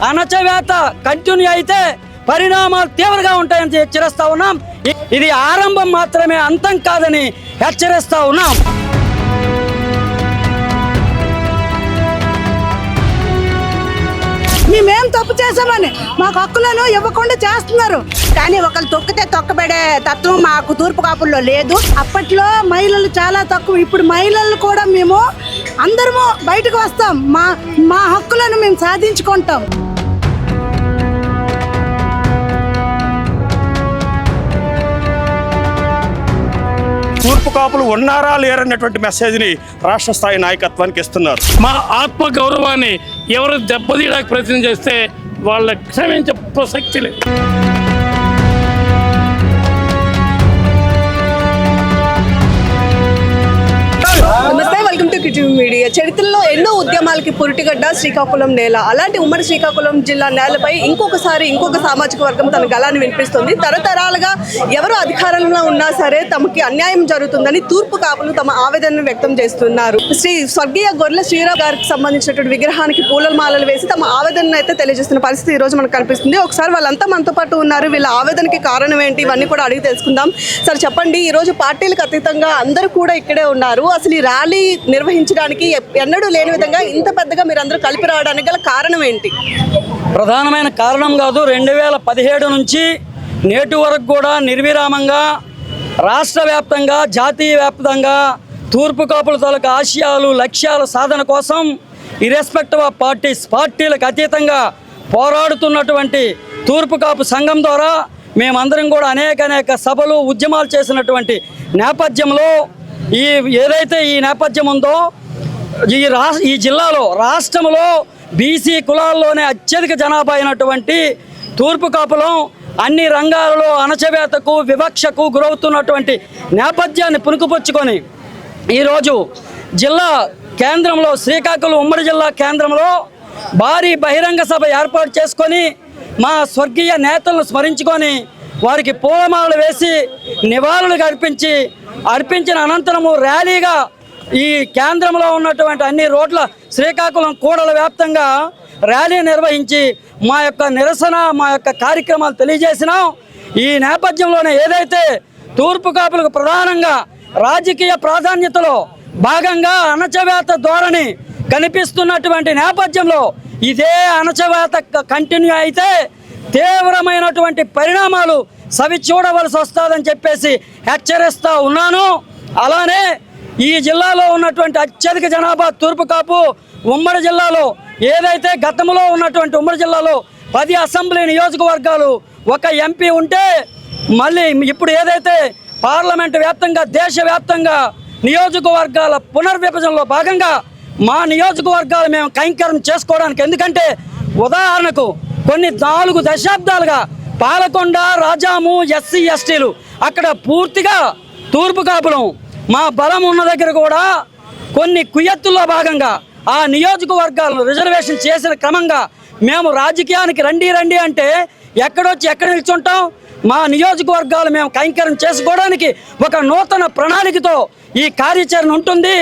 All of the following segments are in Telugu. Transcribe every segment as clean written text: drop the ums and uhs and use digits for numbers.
అణచవేత కంటిన్యూ అయితే పరిణామాలు తీవ్రంగా ఉంటాయని హెచ్చరిస్తా ఉన్నాం. ఇది ఆరంభం మాత్రమే, అంతం కాదని హెచ్చరిస్తా ఉన్నాం. మేమేం తప్పు చేసామని మాకు హక్కులను ఇవ్వకుండా చేస్తున్నారు. కానీ ఒకరు తొక్కితే తొక్కబడే తత్వం మాకు తూర్పు కాపుల్లో లేదు. అప్పట్లో మహిళలు చాలా తక్కువ. ఇప్పుడు మహిళలు కూడా మేము అందరము బయటకు వస్తాం. మా హక్కులను మేము సాధించుకుంటాం. తూర్పు కాపులు ఉన్నారా లేరన్నటువంటి మెసేజ్ని రాష్ట్ర స్థాయి నాయకత్వానికి ఇస్తున్నారు. మా ఆత్మ గౌరవాన్ని ఎవరు దెబ్బతీయడానికి ప్రయత్నం చేస్తే వాళ్ళ క్షమించే ప్రసక్తి లేదు. నమస్తే, వెల్కమ్ టు కిటివ్ మీడియా. చరిత్రలో ఎన్నో ఉద్యమాలకి పురిటిగడ్డ శ్రీకాకుళం నేల. అలాంటి ఉమ్మడి శ్రీకాకుళం జిల్లా నేలపై ఇంకొక సామాజిక వర్గం తన గళాన్ని వినిపిస్తుంది. తరతరాలుగా ఎవరు అధికారంలో ఉన్నా సరే తమకి అన్యాయం జరుగుతుందని తూర్పు కాపులు తమ ఆవేదనను వ్యక్తం చేస్తున్నారు. స్వర్గీయ గొర్రెల శ్రీరామ్ గారికి సంబంధించినటువంటి విగ్రహానికి పూలమాలలు వేసి తమ ఆవేదనను అయితే తెలియజేస్తున్న పరిస్థితి ఈ రోజు మనకు కనిపిస్తుంది. ఒకసారి వాళ్ళంతా మనతో పాటు ఉన్నారు. వీళ్ళ ఆవేదనకి కారణం ఏంటి, ఇవన్నీ కూడా అడిగి తెలుసుకుందాం. సార్ చెప్పండి, ఈ రోజు పార్టీలకు అతీతంగా అందరూ కూడా ఇక్కడే ఉన్నారు. అసలు ఈ ర్యాలీ నిర్వహించడానికి ఎన్నడూ లేని విధంగా ఇంత పెద్దగా మీరందరూ కలిపి రావడానికి గల కారణం ఏంటి? ప్రధానమైన కారణం కాదు, 2017 నుంచి నేటి వరకు కూడా నిర్విరామంగా రాష్ట్ర వ్యాప్తంగా జాతీయ వ్యాప్తంగా తూర్పు కాపుల తాలూకు ఆశయాలు లక్ష్యాల సాధన కోసం ఇర్రెస్పెక్టివ్ ఆఫ్ పార్టీలకు అతీతంగా పోరాడుతున్నటువంటి తూర్పు కాపు సంఘం ద్వారా మేమందరం కూడా అనేక సభలు ఉద్యమాలు చేసినటువంటి నేపథ్యంలో ఏదైతే ఈ నేపథ్యం ఉందో ఈ జిల్లాలో రాష్ట్రంలో బీసీ కులాల్లోనే అత్యధిక జనాభా అయినటువంటి తూర్పు కాపులం అన్ని రంగాలలో అణచవేతకు వివక్షకు గురవుతున్నటువంటి నేపథ్యాన్ని పుణుకుపుచ్చుకొని ఈరోజు జిల్లా కేంద్రంలో శ్రీకాకుళం ఉమ్మడి జిల్లా కేంద్రంలో భారీ బహిరంగ సభ ఏర్పాటు చేసుకొని మా స్వర్గీయ నేతలను స్మరించుకొని వారికి పూలమాలలు వేసి నివాళులు అర్పించిన అనంతరము ర్యాలీగా ఈ కేంద్రంలో ఉన్నటువంటి అన్ని రోడ్ల శ్రీకాకుళం కూడల వ్యాప్తంగా ర్యాలీ నిర్వహించి మా యొక్క నిరసన మా యొక్క కార్యక్రమాలు తెలియజేసినాం. ఈ నేపథ్యంలోనే ఏదైతే తూర్పు కాపులకు ప్రధానంగా రాజకీయ ప్రాధాన్యతలో భాగంగా అణచవేత ధోరణి కనిపిస్తున్నటువంటి నేపథ్యంలో ఇదే అణచవేత కంటిన్యూ అయితే తీవ్రమైనటువంటి పరిణామాలు సవి చూడవలసి వస్తుందని చెప్పేసి హెచ్చరిస్తూ ఉన్నాను. అలానే ఈ జిల్లాలో ఉన్నటువంటి అత్యధిక జనాభా తూర్పు కాపు ఉమ్మడి జిల్లాలో ఏదైతే గతంలో ఉన్నటువంటి ఉమ్మడి జిల్లాలో 10 అసెంబ్లీ నియోజకవర్గాలు ఒక ఎంపీ ఉంటే మళ్ళీ ఇప్పుడు ఏదైతే పార్లమెంటు వ్యాప్తంగా దేశవ్యాప్తంగా నియోజకవర్గాల పునర్విభజనలో భాగంగా మా నియోజకవర్గాలు మేము కైంకర్యం చేసుకోవడానికి, ఎందుకంటే ఉదాహరణకు కొన్ని 4 దశాబ్దాలుగా పాలకొండ రాజాము ఎస్సీ ఎస్టీలు అక్కడ పూర్తిగా తూర్పు కాపులం మా బలం ఉన్న దగ్గర కూడా కొన్ని కుయత్తుల్లో భాగంగా ఆ నియోజకవర్గాలను రిజర్వేషన్ చేసిన క్రమంగా మేము రాజకీయానికి రండి అంటే ఎక్కడొచ్చి ఎక్కడ నిల్చుంటాం. మా నియోజకవర్గాలు మేము కైంకర్యం చేసుకోవడానికి ఒక నూతన ప్రణాళికతో ఈ కార్యాచరణ ఉంటుంది.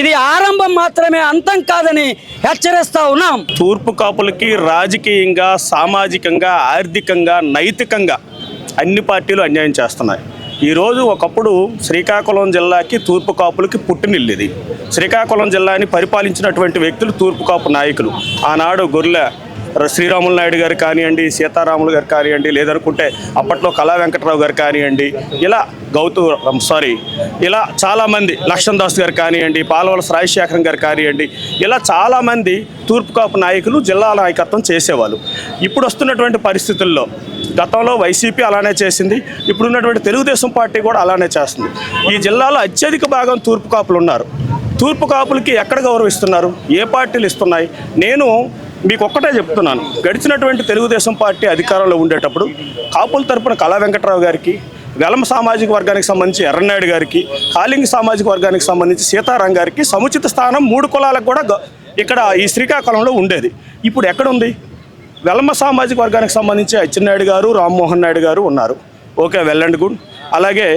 ఇది ఆరంభం మాత్రమే, అంతం కాదని హెచ్చరిస్తా ఉన్నాం. తూర్పు కాపులకి రాజకీయంగా సామాజికంగా ఆర్థికంగా నైతికంగా అన్ని పార్టీలు అన్యాయం చేస్తున్నాయి. ఈరోజు ఒకప్పుడు శ్రీకాకుళం జిల్లాకి తూర్పు కాపులకి పుట్టినిల్లు ఇది. శ్రీకాకుళం జిల్లాని పరిపాలించినటువంటి వ్యక్తులు తూర్పు కాపు నాయకులు. ఆనాడు గొర్రెల శ్రీరాములు నాయుడు గారు కానివ్వండి, సీతారాములు గారు కానివ్వండి, లేదనుకుంటే అప్పట్లో కళా వెంకటరావు గారు కానివ్వండి, ఇలా చాలామంది లక్ష్మణ్ దాస్ గారు కానివ్వండి, పాలవలస రాజశేఖరం గారు కానివ్వండి, ఇలా చాలామంది తూర్పు కాపు నాయకులు జిల్లా నాయకత్వం చేసేవాళ్ళు. ఇప్పుడు వస్తున్నటువంటి పరిస్థితుల్లో గతంలో వైసీపీ అలానే చేసింది, ఇప్పుడున్నటువంటి తెలుగుదేశం పార్టీ కూడా అలానే చేస్తుంది. ఈ జిల్లాలో అత్యధిక భాగం తూర్పు కాపులు ఉన్నారు. తూర్పు కాపులకి ఎక్కడ గౌరవిస్తున్నారు, ఏ పార్టీలు ఇస్తున్నాయి? నేను మీకు ఒక్కటే చెప్తున్నాను, గడిచినటువంటి తెలుగుదేశం పార్టీ అధికారంలో ఉండేటప్పుడు కాపుల తరపున కళా వెంకటరావు గారికి, వెలమ సామాజిక వర్గానికి సంబంధించి ఎర్రనాయుడు గారికి, కాళింగి సామాజిక వర్గానికి సంబంధించి సీతారాం గారికి సముచిత స్థానం 3 కులాలకు కూడా ఇక్కడ ఈ శ్రీకాకుళంలో ఉండేది. ఇప్పుడు ఎక్కడుంది? వెలమ సామాజిక వర్గానికి సంబంధించి అచ్చెన్నాయుడు గారు, రామ్మోహన్ నాయుడు గారు ఉన్నారు. Okay, well and good. అలాగే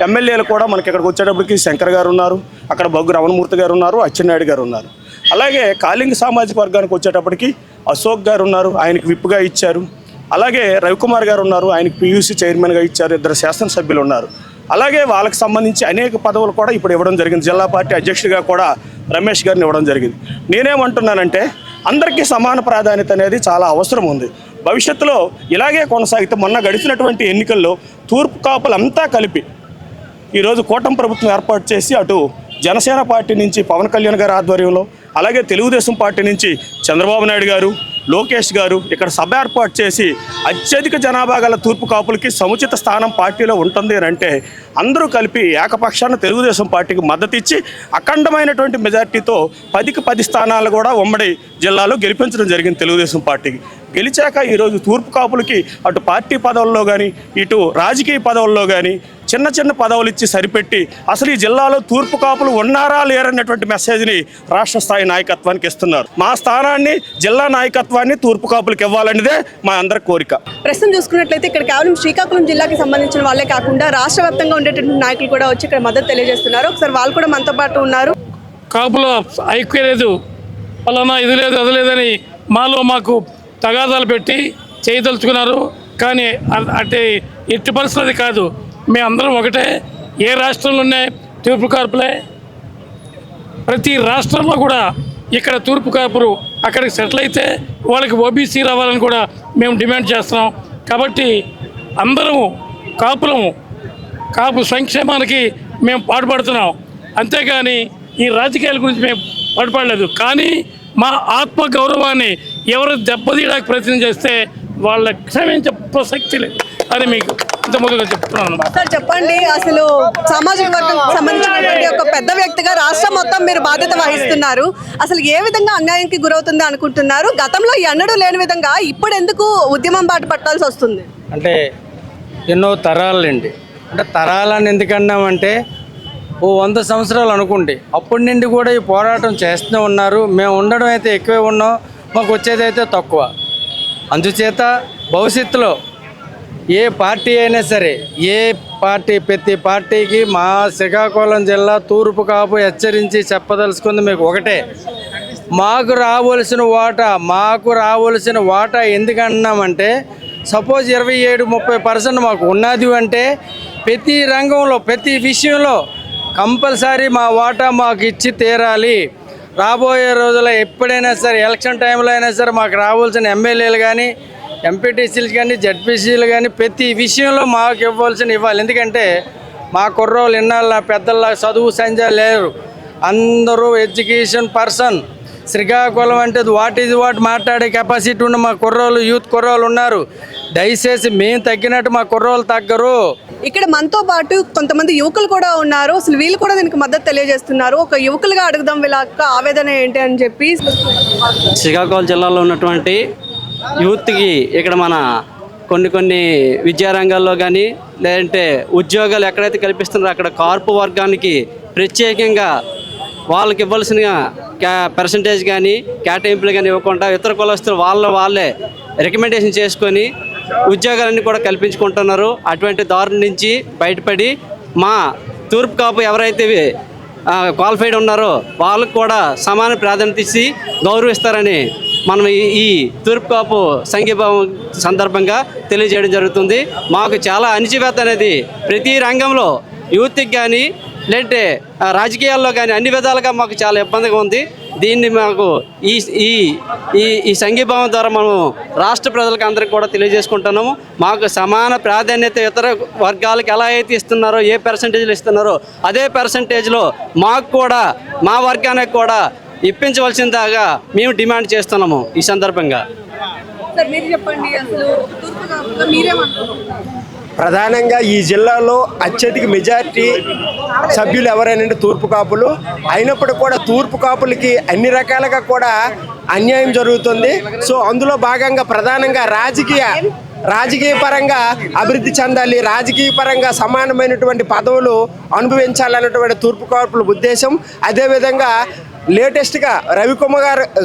ఎమ్మెల్యేలు కూడా మనకి ఇక్కడికి వచ్చేటప్పటికి శంకర్ గారు ఉన్నారు, అక్కడ బొగ్గు రమణమూర్తి గారు ఉన్నారు, అచ్చెన్నాయుడు గారు ఉన్నారు. అలాగే కాళింగ సామాజిక వర్గానికి వచ్చేటప్పటికి అశోక్ గారు ఉన్నారు, ఆయనకి విప్గా ఇచ్చారు. అలాగే రవికుమార్ గారు ఉన్నారు, ఆయనకి పియూసీ చైర్మన్గా ఇచ్చారు. 2 శాసనసభ్యులు ఉన్నారు. అలాగే వాళ్ళకి సంబంధించి అనేక పదవులు కూడా ఇప్పుడు ఇవ్వడం జరిగింది. జిల్లా పార్టీ అధ్యక్షుడిగా కూడా రమేష్ గారిని ఇవ్వడం జరిగింది. నేనేమంటున్నానంటే అందరికీ సమాన ప్రాధాన్యత అనేది చాలా అవసరం ఉంది. భవిష్యత్తులో ఇలాగే కొనసాగితే మొన్న గడిచినటువంటి ఎన్నికల్లో తూర్పు కాపులంతా కలిపి ఈరోజు కూటమి ప్రభుత్వం ఏర్పాటు చేసి అటు జనసేన పార్టీ నుంచి పవన్ కళ్యాణ్ గారి ఆధ్వర్యంలో, అలాగే తెలుగుదేశం పార్టీ నుంచి చంద్రబాబు నాయుడు గారు, లోకేష్ గారు ఇక్కడ సభ ఏర్పాటు చేసి అత్యధిక జనాభా గల తూర్పు కాపులకి సముచిత స్థానం పార్టీలో ఉంటుంది అని అంటే అందరూ కలిపి ఏకపక్షాన తెలుగుదేశం పార్టీకి మద్దతు ఇచ్చి అఖండమైనటువంటి మెజార్టీతో 10కి 10 స్థానాలు కూడా ఉమ్మడి జిల్లాలో గెలిపించడం జరిగింది తెలుగుదేశం పార్టీకి. గెలిచాక ఈరోజు తూర్పు కాపులకి అటు పార్టీ పదవుల్లో కానీ ఇటు రాజకీయ పదవుల్లో కానీ చిన్న చిన్న పదవులు ఇచ్చి సరిపెట్టి అసలు ఈ జిల్లాలో తూర్పు కాపులు ఉన్నారా లేరన్నటువంటి మెసేజ్ని రాష్ట్ర స్థాయి నాయకత్వానికి ఇస్తున్నారు. మా స్థానాన్ని, జిల్లా నాయకత్వాన్ని తూర్పు కాపులకు ఇవ్వాలనేదే మా అందరి కోరిక. ప్రస్తుతం చూసుకున్నట్లయితే ఇక్కడ కేవలం శ్రీకాకుళం జిల్లాకి సంబంధించిన వాళ్ళే కాకుండా రాష్ట్ర వ్యాప్తంగా ఉండేటువంటి నాయకులు కూడా వచ్చి ఇక్కడ మద్దతు తెలియజేస్తున్నారు. ఒకసారి వాళ్ళు కూడా మనతో పాటు ఉన్నారు. కాపుల ఐక్యం లేదు, పలానా ఇది లేదు అది లేదని మాకు తగాదాలు పెట్టి చేయదలుచుకున్నారు. కానీ అంటే ఎట్టి పరిస్థితి కాదు. మేమందరం ఒకటే. ఏ రాష్ట్రంలోనే తూర్పు కాపులే, ప్రతి రాష్ట్రంలో కూడా ఇక్కడ తూర్పు కాపులు అక్కడికి సెటిల్ అయితే వాళ్ళకి ఓబీసీ రావాలని కూడా మేము డిమాండ్ చేస్తున్నాం. కాబట్టి అందరము కాపు సంక్షేమానికి మేము పాటుపడుతున్నాం. అంతేగాని ఈ రాజకీయాల గురించి మేము పాటుపడలేదు. కానీ మా ఆత్మ గౌరవాన్ని ఎవరు దెబ్బతీయడానికి ప్రయత్నం చేస్తే వాళ్ళ క్షమించే ప్రసక్తి లేదు అని మీకు ఇంత ముందుగా చెప్తున్నాను. సార్ చెప్పండి, అసలు సామాజిక వర్గం సంబంధించినటువంటి ఒక పెద్ద వ్యక్తిగా రాష్ట్రం మొత్తం మీరు బాధ్యత వహిస్తున్నారు. అసలు ఏ విధంగా అన్యాయానికి గురవుతుంది అనుకుంటున్నారు? గతంలో ఎన్నడూ లేని విధంగా ఇప్పుడు ఎందుకు ఉద్యమం బాట పట్టాల్సి వస్తుంది? అంటే ఎన్నో తరాలండి. అంటే తరాలని ఎందుకన్నామంటే ఓ 100 సంవత్సరాలు అనుకోండి, అప్పటి నుండి కూడా ఈ పోరాటం చేస్తూనే ఉన్నారు. మేము ఉండడం అయితే ఎక్కువే ఉన్నాం, మాకు వచ్చేదైతే తక్కువ. అందుచేత భవిష్యత్తులో ఏ పార్టీ అయినా సరే, ప్రతి పార్టీకి మా శ్రీకాకుళం జిల్లా తూర్పు కాపు హెచ్చరించి చెప్పదలుచుకుంది మీకు ఒకటే. మాకు రావలసిన వాటా ఎందుకన్నామంటే సపోజ్ 27-30% మాకు ఉన్నది అంటే ప్రతి రంగంలో ప్రతి విషయంలో కంపల్సరీ మా వాటా మాకు ఇచ్చి తీరాలి. రాబోయే రోజుల్లో ఎప్పుడైనా సరే ఎలక్షన్ టైంలో అయినా సరే మాకు రావాల్సిన ఎమ్మెల్యేలు కానీ, ఎంపీటీసీలు కానీ, జడ్పీసీలు కానీ ప్రతి విషయంలో మాకు ఇవ్వాలి. ఎందుకంటే మా కుర్రోళ్ళు ఇన్నాళ్ళ పెద్దల చదువు సంజ లేరు, అందరూ ఎడ్యుకేషన్ పర్సన్. శ్రీకాకుళం అంటే వాట్ మాట్లాడే కెపాసిటీ ఉన్న మా కుర్రోళ్ళు, యూత్ కుర్రోళ్ళు ఉన్నారు. దయచేసి మేము తగ్గినట్టు మా కుర్రోళ్ళు తగ్గరు. ఇక్కడ మనతో పాటు కొంతమంది యువకులు కూడా ఉన్నారు. అసలు వీళ్ళు కూడా దీనికి మద్దతు తెలియజేస్తున్నారు. ఒక యువకులుగా అడుగుదాం వీళ్ళ ఆవేదన ఏంటి అని చెప్పి. శ్రీకాకుళం జిల్లాలో ఉన్నటువంటి యూత్కి ఇక్కడ మన కొన్ని విద్యారంగాల్లో కానీ లేదంటే ఉద్యోగాలు ఎక్కడైతే కల్పిస్తున్నారో అక్కడ కార్పు వర్గానికి ప్రత్యేకంగా వాళ్ళకి ఇవ్వాల్సిన పర్సంటేజ్ కానీ కేటాయింపులు కానీ ఇవ్వకుండా ఇతర కులస్తులు వాళ్ళే రికమెండేషన్ చేసుకొని ఉద్యోగాలన్నీ కూడా కల్పించుకుంటున్నారు. అటువంటి దారుణ నుంచి బయటపడి మా తూర్పు కాపు ఎవరైతే క్వాలిఫైడ్ ఉన్నారో వాళ్ళకు కూడా సమాన ప్రాధాన్యత ఇచ్చి గౌరవిస్తారని మనం ఈ తూర్పు కాపు సంఘీభావం సందర్భంగా తెలియజేయడం జరుగుతుంది. మాకు చాలా అణిచివేత అనేది ప్రతి రంగంలో యూత్కి కానీ లేదంటే రాజకీయాల్లో కానీ అన్ని విధాలుగా మాకు చాలా ఇబ్బందిగా ఉంది. దీన్ని మాకు ఈ సంఘీభావం ద్వారా మనం రాష్ట్ర ప్రజలకు అందరికీ కూడా తెలియజేసుకుంటున్నాము. మాకు సమాన ప్రాధాన్యత ఇతర వర్గాలకు ఎలా అయితే ఇస్తున్నారో, ఏ పర్సంటేజ్లు ఇస్తున్నారో అదే పర్సంటేజ్లో మాకు కూడా మా వర్గానికి కూడా ఇప్పించవలసిందిగా మేము డిమాండ్ చేస్తున్నాము. ఈ సందర్భంగా మీరు చెప్పండి, అసలు తూర్పు కాపులో మీరేమంటారు? ప్రధానంగా ఈ జిల్లాలో అత్యధిక మెజారిటీ సభ్యులు ఎవరైనా తూర్పు కాపులు అయినప్పుడు కూడా తూర్పు కాపులకి అన్ని రకాలుగా కూడా అన్యాయం జరుగుతుంది. సో అందులో భాగంగా ప్రధానంగా రాజకీయ పరంగా అభివృద్ధి చెందాలి, రాజకీయ పరంగా సమానమైనటువంటి పదవులు అనుభవించాలన్నటువంటి తూర్పు కాపుల ఉద్దేశం. అదేవిధంగా లేటెస్ట్గా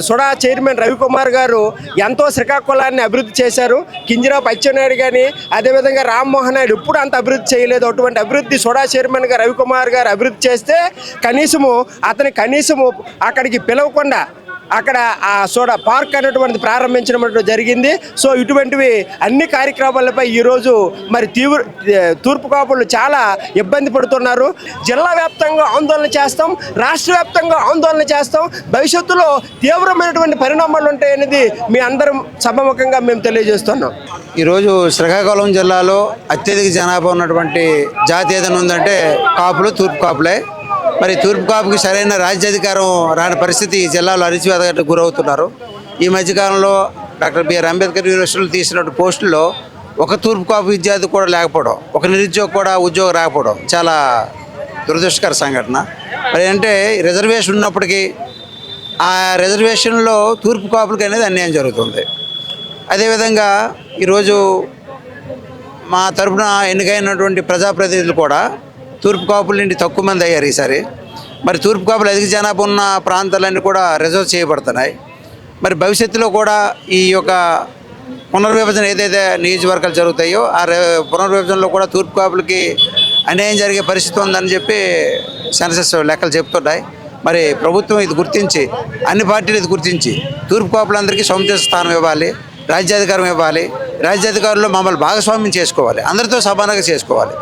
సుడా చైర్మన్ రవికుమార్ గారు ఎంతో శ్రీకాకుళాన్ని అభివృద్ధి చేశారు. కింజరాపు అచ్చెన్నాయుడు కానీ అదేవిధంగా రామ్మోహన్ నాయుడు ఎప్పుడు అంత అభివృద్ధి చేయలేదు. అటువంటి అభివృద్ధి సుడా చైర్మన్గా రవికుమార్ గారు అభివృద్ధి చేస్తే కనీసము అక్కడికి పిలవకుండా అక్కడ ఆ సోడా పార్క్ అనేటువంటిది ప్రారంభించడం జరిగింది. సో ఇటువంటివి అన్ని కార్యక్రమాలపై ఈరోజు మరి తూర్పు కాపులు చాలా ఇబ్బంది పడుతున్నారు. జిల్లా వ్యాప్తంగా ఆందోళన చేస్తాం, రాష్ట్ర వ్యాప్తంగా ఆందోళన చేస్తాం. భవిష్యత్తులో తీవ్రమైనటువంటి పరిణామాలు ఉంటాయనేది మీ అందరం సభముఖంగా మేము తెలియజేస్తున్నాం. ఈరోజు శ్రీకాకుళం జిల్లాలో అత్యధిక జనాభా ఉన్నటువంటి జాతి ఏదైనా ఉందంటే కాపులు, తూర్పు కాపులే. మరి తూర్పు కాపుకి సరైన రాజ్యాధికారం రాని పరిస్థితి ఈ జిల్లాలో అణచివేతకు గురవుతున్నారు. ఈ మధ్యకాలంలో డాక్టర్ బిఆర్ అంబేద్కర్ యూనివర్సిటీలో తీసినటువంటి పోస్టుల్లో ఒక తూర్పు కాపు విద్యార్థి కూడా లేకపోవడం, ఒక నిరుద్యోగి కూడా ఉద్యోగం రాకపోవడం చాలా దురదృష్టకర సంఘటన. మరి అంటే రిజర్వేషన్ ఉన్నప్పటికీ ఆ రిజర్వేషన్లో తూర్పు కాపులకి అనేది అన్యాయం జరుగుతుంది. అదేవిధంగా ఈరోజు మా తరఫున ఎన్నికైనటువంటి ప్రజాప్రతినిధులు కూడా తూర్పు కాపుల నుండి తక్కువ మంది అయ్యారు ఈసారి. మరి తూర్పు కాపులు అధిక జనాభా ఉన్న ప్రాంతాలన్నీ కూడా రిజర్వ్ చేయబడుతున్నాయి. మరి భవిష్యత్తులో కూడా ఈ యొక్క పునర్విభజన ఏదైతే నియోజకవర్గాలు జరుగుతాయో ఆ పునర్విభజనలో కూడా తూర్పు కాపులకి అన్యాయం జరిగే పరిస్థితి ఉందని చెప్పి సెన్సస్ లెక్కలు చెప్తున్నాయి. మరి ప్రభుత్వం ఇది గుర్తించి, అన్ని పార్టీలు ఇది గుర్తించి తూర్పు కాపులందరికీ సముచిత స్థానం ఇవ్వాలి, రాజ్యాధికారం ఇవ్వాలి. రాజ్యాధికారులు మమ్మల్ని భాగస్వామ్యం చేసుకోవాలి, అందరితో సమానంగా చేసుకోవాలి.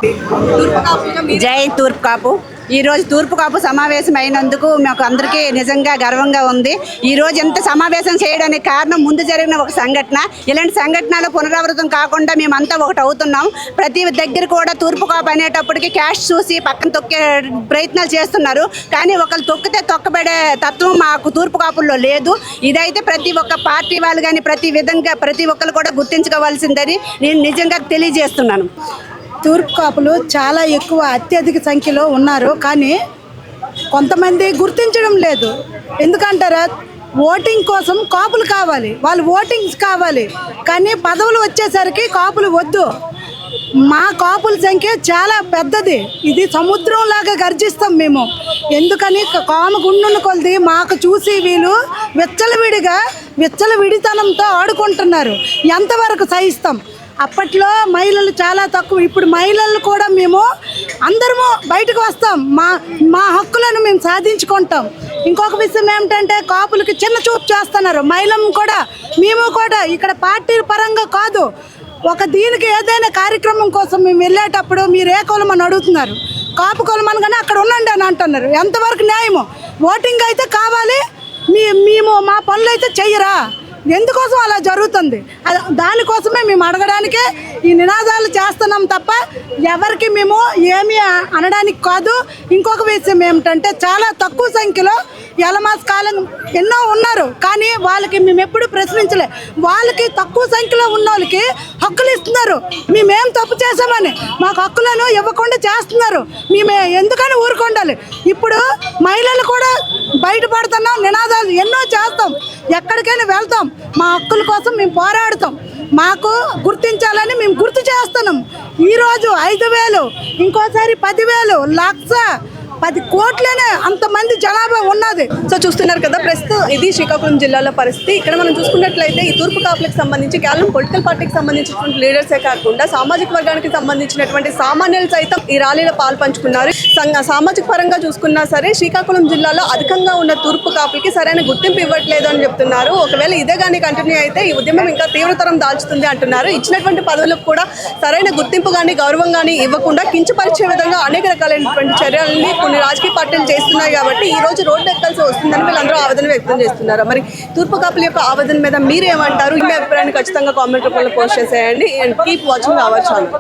జై తూర్పు కాపు. ఈరోజు తూర్పు కాపు సమావేశం అయినందుకు మాకు అందరికీ నిజంగా గర్వంగా ఉంది. ఈరోజు ఎంత సమావేశం చేయడానికి కారణం ముందు జరిగిన ఒక సంఘటన. ఇలాంటి సంఘటనలు పునరావృతం కాకుండా మేమంతా ఒకటి అవుతున్నాం. ప్రతి దగ్గర కూడా తూర్పు కాపు అనేటప్పటికి క్యాష్ చూసి పక్కన తొక్కే ప్రయత్నాలు చేస్తున్నారు. కానీ ఒకరు తొక్కితే తొక్కబడే తత్వం మాకు తూర్పు కాపుల్లో లేదు. ఇదైతే ప్రతి ఒక్క పార్టీ వాళ్ళు కానీ ప్రతి ఒక్కరు కూడా గుర్తించుకోవాల్సిందని నేను నిజంగా తెలియజేస్తున్నాను. తూర్పు కాపులు చాలా ఎక్కువ అత్యధిక సంఖ్యలో ఉన్నారు, కానీ కొంతమంది గుర్తించడం లేదు. ఎందుకంటారా, ఓటింగ్ కోసం కాపులు కావాలి, వాళ్ళు ఓటింగ్స్ కావాలి, కానీ పదవులు వచ్చేసరికి కాపులు వద్దు. మా కాపుల సంఖ్య చాలా పెద్దది. ఇది సముద్రం లాగా గర్జిస్తాం మేము. ఎందుకని కామగుండున్న కొలది మాకు చూసి వీళ్ళు విచ్చలవిడితనంతో ఆడుకుంటున్నారు. ఎంతవరకు సహిస్తాం? అప్పట్లో మహిళలు చాలా తక్కువ, ఇప్పుడు మహిళలు కూడా మేము అందరము బయటకు వస్తాం. మా హక్కులను మేము సాధించుకుంటాం. ఇంకొక విషయం ఏమిటంటే కాపులకి చిన్న చూపు చేస్తున్నారు. మహిళలు కూడా మేము కూడా ఇక్కడ పార్టీ పరంగా కాదు, ఒక దీనికి ఏదైనా కార్యక్రమం కోసం మేము వెళ్ళేటప్పుడు మీరు ఏ కులం అని అడుగుతున్నారు. కాపు కులం అనగానే అక్కడ ఉండండి అని అంటున్నారు. ఎంతవరకు న్యాయము? ఓటింగ్ అయితే కావాలి, మేము మా పనులు అయితే చెయ్యరా? ఎందుకోసం అలా జరుగుతుంది? దానికోసమే మేము అడగడానికే ఈ నినాదాలు చేస్తున్నాం తప్ప ఎవరికి మేము ఏమీ అనడానికి కాదు. ఇంకొక విషయం ఏమిటంటే చాలా తక్కువ సంఖ్యలో ఎలమాస్ కాలం ఎన్నో ఉన్నారు, కానీ వాళ్ళకి మేము ఎప్పుడు ప్రశ్నించలే. వాళ్ళకి తక్కువ సంఖ్యలో ఉన్న వాళ్ళకి హక్కులు ఇస్తున్నారు. మేమేం తప్పు చేసామని మాకు హక్కులను ఇవ్వకుండా చేస్తున్నారు. మేము ఎందుకని ఊరుకుండాలి? ఇప్పుడు మహిళలు కూడా బయటపడుతున్నాం, నినాదాలు ఎన్నో చేస్తాం, ఎక్కడికైనా వెళ్తాం, మా హక్కుల కోసం మేము పోరాడుతాం. మాకు గుర్తించాలని మేము గుర్తు చేస్తున్నాం. ఈరోజు 5,000, ఇంకోసారి 10,000, 1,00,000, 10 కోట్లనే అంతమంది జనాభా ఉన్నది. సో చూస్తున్నారు కదా, ప్రస్తుతం ఇది శ్రీకాకుళం జిల్లాలో పరిస్థితి. ఇక్కడ మనం చూసుకున్నట్లయితే ఈ తూర్పు కాపులకు సంబంధించి కేవలం పొలిటికల్ పార్టీకి సంబంధించినటువంటి లీడర్సే కాకుండా సామాజిక వర్గానికి సంబంధించినటువంటి సామాన్యులు సైతం ఈ ర్యాలీలో పాల్పంచుకున్నారు. సామాజిక పరంగా చూసుకున్నా సరే శ్రీకాకుళం జిల్లాలో అధికంగా ఉన్న తూర్పు కాపులకి సరైన గుర్తింపు ఇవ్వట్లేదు అని చెప్తున్నారు. ఒకవేళ ఇదే కానీ కంటిన్యూ అయితే ఈ ఉద్యమం ఇంకా తీవ్రతరం దాల్చుతుంది అంటున్నారు. ఇచ్చినటువంటి పదవులకు కూడా సరైన గుర్తింపు కానీ గౌరవం కానీ ఇవ్వకుండా కించపరిచే విధంగా అనేక రకాలైనటువంటి చర్యలని కొన్ని రాజకీయ పార్టీలు చేస్తున్నాయి. కాబట్టి ఈ రోజు రోడ్డు ఎక్కాల్సి వస్తుందని వీళ్ళందరూ ఆవేదన వ్యక్తం చేస్తున్నారు. మరి తూర్పు కాపుల యొక్క ఆవేదన మీద మీరేమంటారు? మీ అభిప్రాయాన్ని ఖచ్చితంగా కామెంట్ రూపంలో పోస్ట్ చేసేయండి. And keep watching our channel.